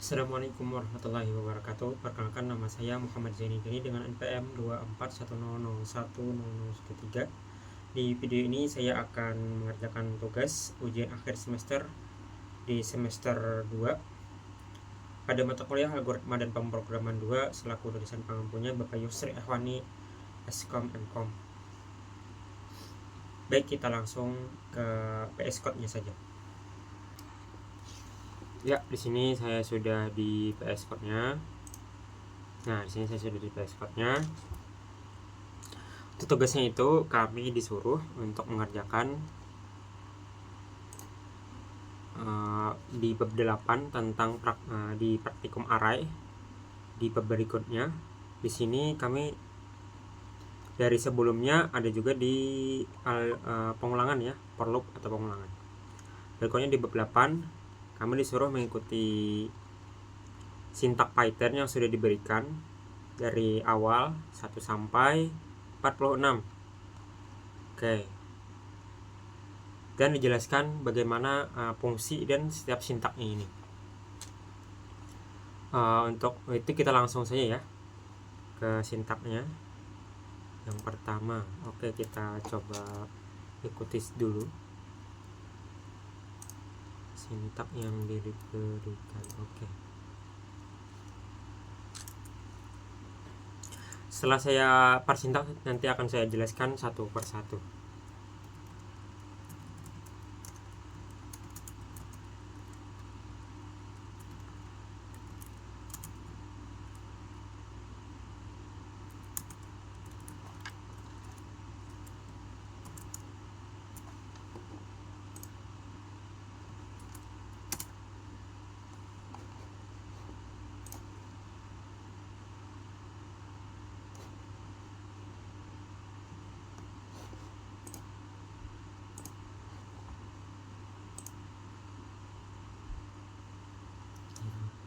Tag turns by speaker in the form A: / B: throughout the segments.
A: Assalamualaikum warahmatullahi wabarakatuh. Perkenalkan, nama saya Muhammad Zaini Gani dengan NPM 2410010013. Di video ini saya akan mengerjakan tugas ujian akhir semester di semester 2 pada mata kuliah Algoritma dan Pemrograman 2 selaku dosen pengampunya Bapak Yusri Ehwani Skom Mkom. Baik, kita langsung ke PS Code-nya saja. Ya, di sini saya sudah di PS Code-nya. Nah, di sini saya sudah di PS Code-nya. Untuk tugasnya itu kami disuruh untuk mengerjakan di bab 8 tentang di praktikum array. Di bab berikutnya di sini kami dari sebelumnya ada juga di pengulangan ya, for loop atau pengulangan. Berikutnya di bab 8 kami disuruh mengikuti sintak Python yang sudah diberikan dari awal 1 sampai 46. Oke. Dan dijelaskan bagaimana fungsi dan setiap sintaknya ini. Untuk itu kita langsung saja ya ke sintaknya. Yang pertama, oke, kita coba ikuti dulu sintak yang diberikan. Oke. Setelah saya persintak, nanti akan saya jelaskan satu persatu.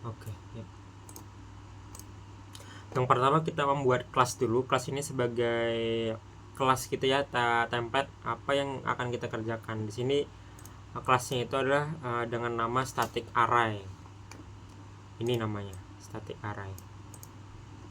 A: Oke, ya. Yang pertama kita membuat kelas dulu. Kelas ini sebagai kelas gitu ya, template apa yang akan kita kerjakan. Di sini kelasnya itu adalah dengan nama static array. Ini namanya static array.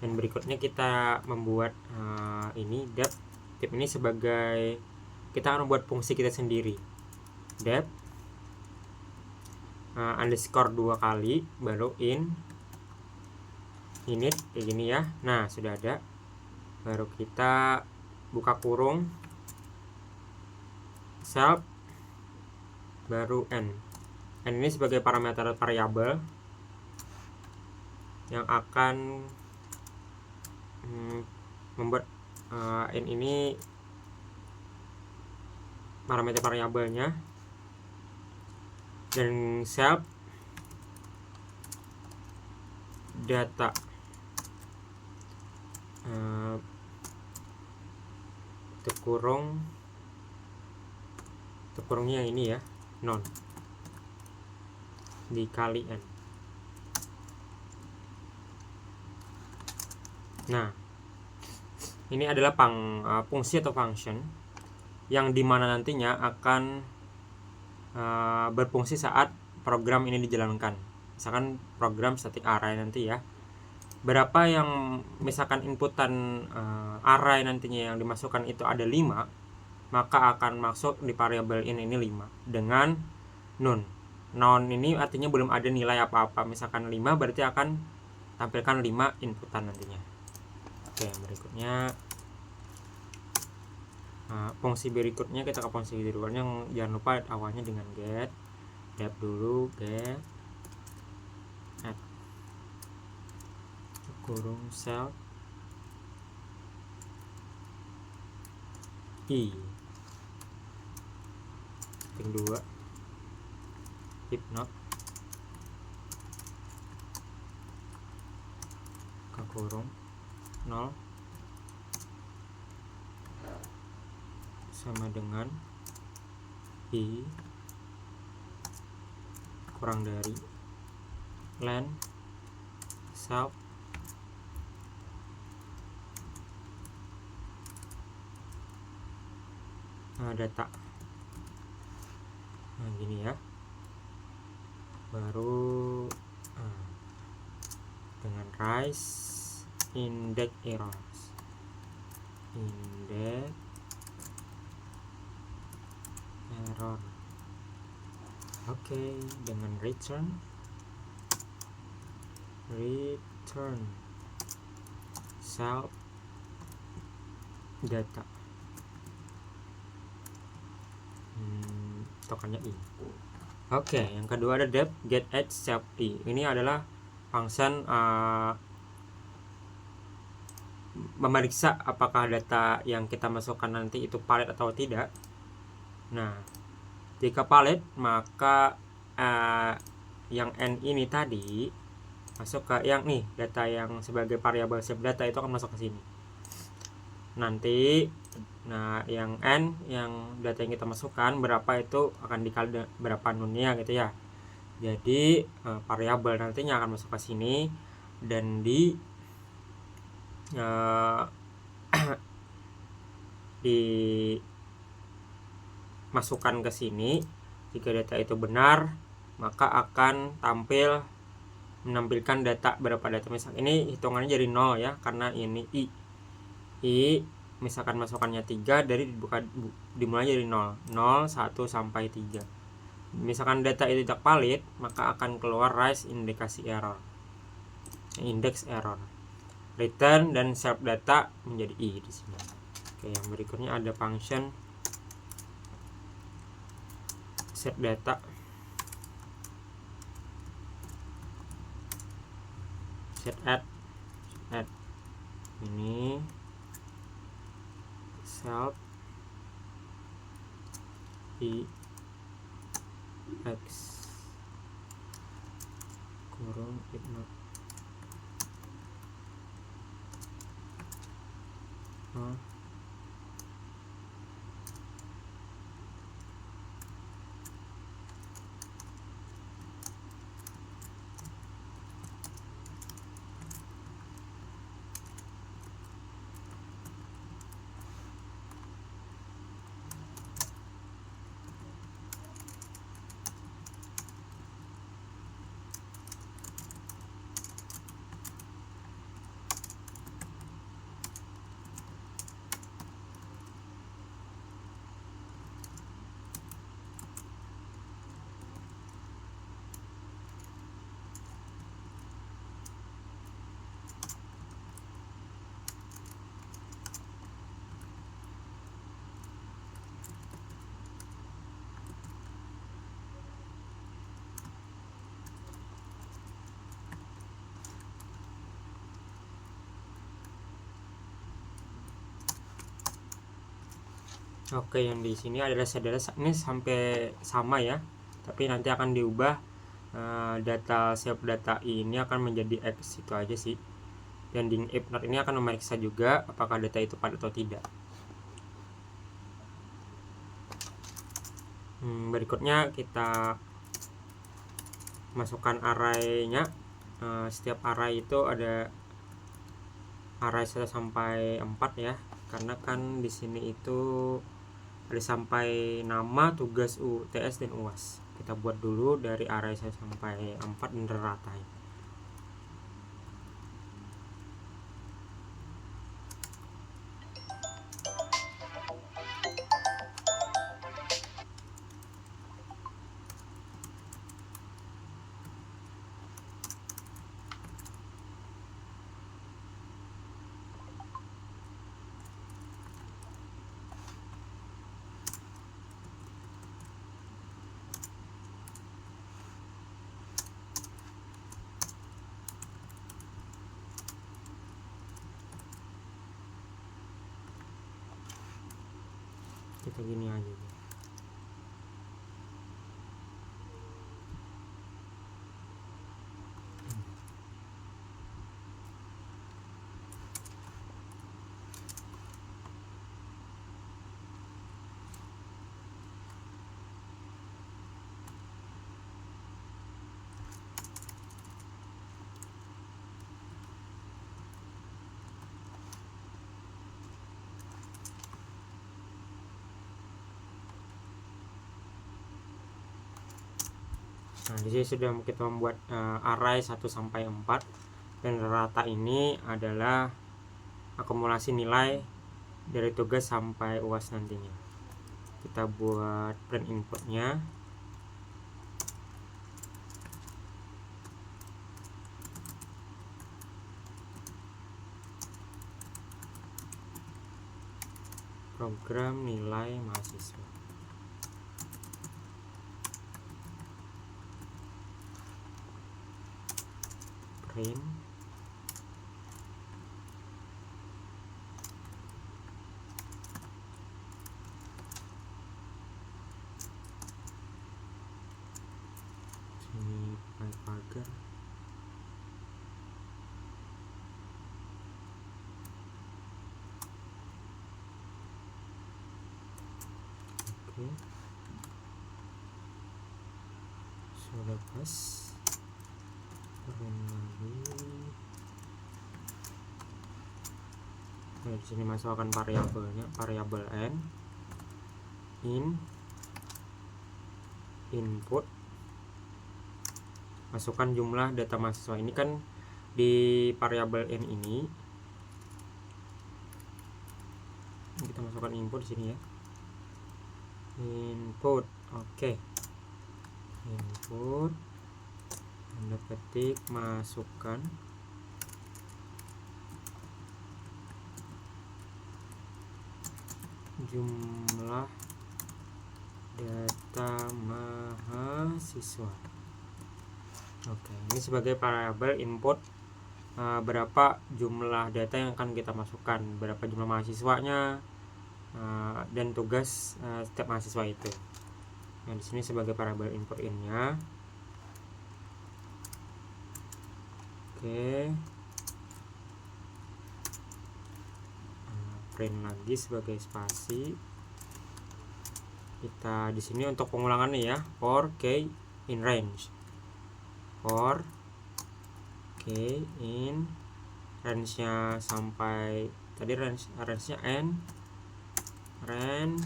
A: Dan berikutnya kita membuat ini dep. Dep ini sebagai kita akan membuat fungsi kita sendiri. Dep underscore 2 kali baru init kayak gini ya. Nah, sudah ada. Baru kita buka kurung self baru n ini sebagai parameter variabel yang akan membuat n ini parameter variabelnya, dan self data kurungnya yang ini ya, non dikali n. Nah, ini adalah fungsi atau function yang dimana nantinya akan berfungsi saat program ini dijalankan. Misalkan program static array nanti ya, berapa yang misalkan inputan array nantinya yang dimasukkan itu ada 5, maka akan masuk di variabel ini 5 dengan non ini artinya belum ada nilai apa-apa. Misalkan 5 berarti akan tampilkan 5 inputan nantinya. Oke, berikutnya fungsi berikutnya kita ke fungsi berikutnya yang jangan lupa awalnya dengan get dep dulu, get add kurung self i string 2 if not ke kurung 0 sama dengan i kurang dari len self data. Nah, gini ya. Baru arise index errors, index error. Oke, dengan return self data, tokennya i. Oke, yang kedua ada depth get at self i. Ini adalah function memeriksa apakah data yang kita masukkan nanti itu valid atau tidak. Nah, jika valid maka yang n ini tadi masuk ke yang nih, data yang sebagai variabel self data itu akan masuk ke sini nanti. Nah, yang n, yang data yang kita masukkan berapa itu akan dikali berapa nunnya gitu ya. Jadi variabel nantinya akan masuk ke sini dan dimasukkan ke sini. Jika data itu benar, maka akan menampilkan data berapa data. Misal ini hitungannya jadi 0 ya, karena ini i misalkan masukannya 3, dari dimulai dari 0, 1 sampai 3. Misalkan data itu tidak valid, maka akan keluar rise index error. Return dan self data menjadi i di sini. Oke, yang berikutnya ada function set data, set add ini self i x kurung if not Oke, yang di sini adalah saudara ini sampai sama ya, tapi nanti akan diubah data self data ini akan menjadi x, itu aja sih. Dan di if not ini akan memeriksa juga apakah data itu valid atau tidak. Berikutnya kita masukkan array-nya. Setiap array itu ada array 1 sampai 4 ya, karena kan di sini itu ada sampai nama, tugas, UTS dan UAS. Kita buat dulu dari array 1 sampai 4 dan ratain. Kita gini aja. Nah, di sini sudah kita membuat array 1 sampai 4. Dan rata ini adalah akumulasi nilai dari tugas sampai UAS nantinya. Kita buat print inputnya. Program nilai mahasiswa. Print. Sini pakai pagar. Sudah pas. Turun lagi. Nah, di sini masukkan variabelnya, variabel n, input, masukkan jumlah data mahasiswa. Ini kan di variabel n ini kita masukkan input di sini ya. Input, oke. Input, tanda petik, masukkan jumlah data mahasiswa. Oke, ini sebagai variabel input, berapa jumlah data yang akan kita masukkan, berapa jumlah mahasiswanya, dan tugas setiap mahasiswa itu. Nah, di sini sebagai variabel input in-nya. Oke. Print lagi sebagai spasi. Kita di sini untuk pengulangannya ya, for k in range. For k in range-nya sampai tadi range-nya n, range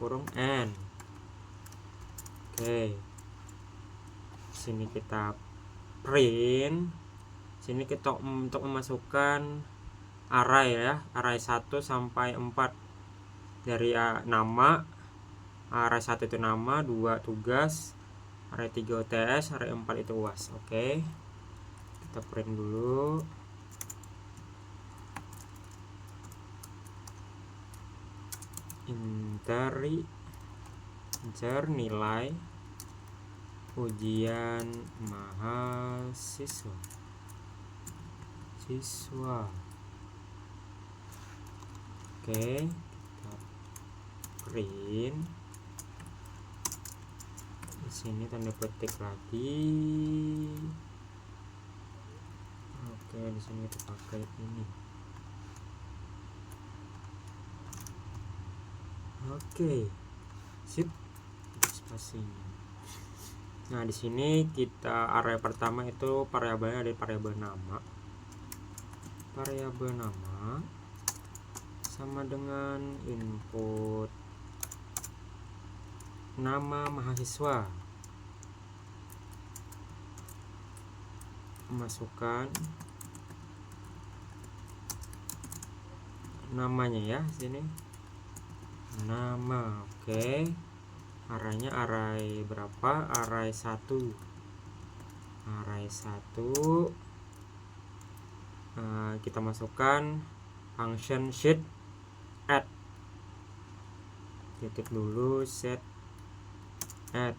A: kurung n. Oke. Sini kita print. Sini kita untuk memasukkan array ya, array 1 sampai 4 dari nama. Array 1 itu nama, 2 tugas, array 3 UTS, array 4 itu UAS. Oke. Kita print dulu. Enter nilai ujian mahasiswa. Oke, kita print. Di sini tanda petik lagi. Oke, di sini kita pakai ini. Oke, sip, spasinya. Nah, di sini kita array pertama itu variabelnya ada variabel nama. Variabel nama sama dengan input nama mahasiswa. Masukkan namanya ya, sini. Nama, oke. Arraynya array berapa? Array 1. Array 1. Kita masukkan function sheet add. Titik dulu, set add.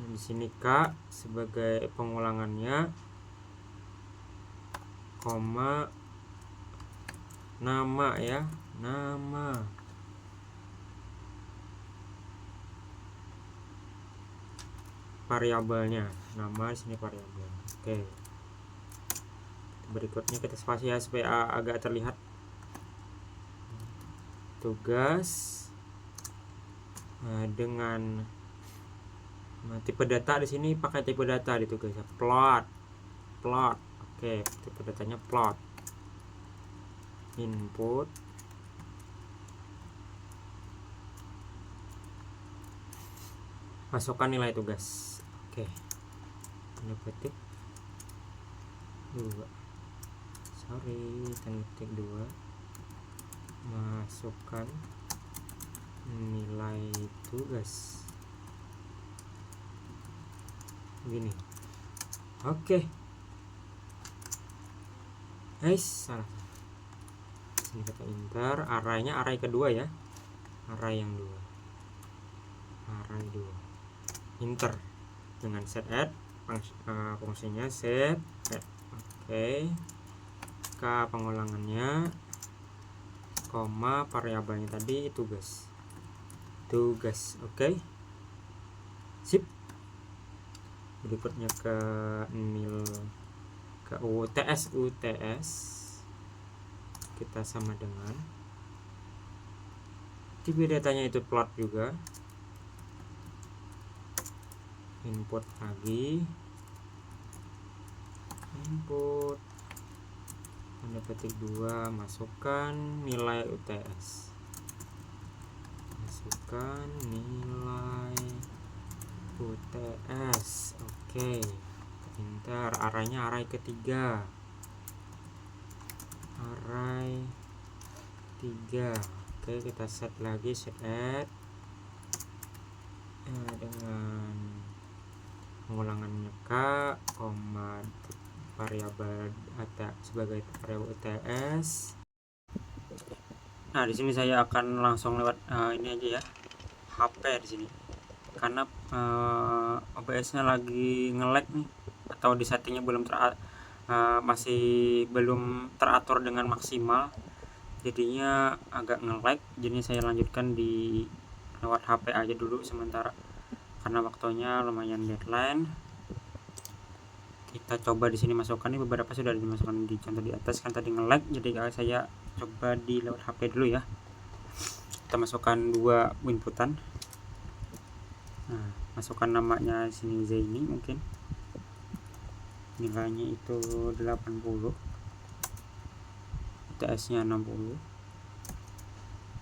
A: Di sini K sebagai pengulangannya, koma nama ya, nama. Variabelnya nama, di sini variabel. Oke. Berikutnya kita spasi ya supaya agak terlihat. Tugas dengan tipe data di sini pakai tipe data di tugas ya, plot. Oke, tipe datanya plot. Input masukkan nilai tugas. Oke, tanda petik 2, tanda petik 2, masukkan nilai tugas gini. Oke guys, salah sini kata enter, arraynya array kedua ya, array yang 2, array 2, enter dengan set add, fungsinya set add. Oke, k pengulangannya, koma variabelnya tadi tugas. Oke, sip. Berikutnya ke UTS kita sama dengan tipe datanya itu plot juga, input lagi, input tanda petik 2, masukkan nilai UTS, masukkan nilai UTS. Oke, enter, arraynya array ketiga, array 3. Oke, kita set lagi, set add dengan pengulangannya k, koma variabel sebagai variabel UTS. Nah, di sini saya akan langsung lewat ini aja ya, HP di sini, karena OBS-nya lagi nge-lag nih, atau di settingnya masih belum teratur dengan maksimal, jadinya agak nge-lag. Jadi saya lanjutkan di lewat HP aja dulu sementara, karena waktunya lumayan deadline. Kita coba di sini masukkan, ini beberapa sudah dimasukkan di contoh di atas, kan tadi nge-lag, jadi saya coba di lewat HP dulu ya. Kita masukkan 2 inputan. Nah, masukkan namanya sini Zaini, mungkin nilainya itu 80, UTS-nya 60,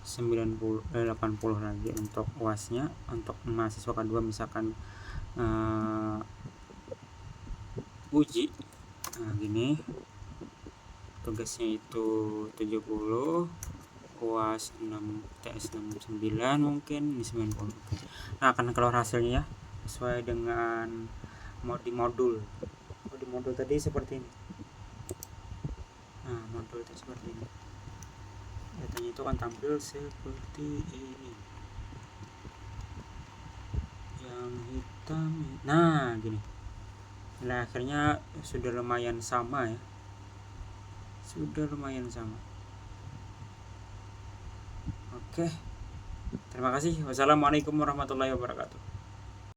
A: 80 lagi untuk UAS-nya. Untuk mahasiswa kedua misalkan uji, nah gini, tugasnya itu 70, UAS 6, TS 69, mungkin ini 90. Nah, akan keluar hasilnya ya, sesuai dengan modul tadi seperti ini. Nah, modul tadi seperti ini, datanya itu akan tampil seperti ini, yang hitam. Nah, gini. Nah, akhirnya sudah lumayan sama ya, Oke, terima kasih. Wassalamualaikum warahmatullahi wabarakatuh.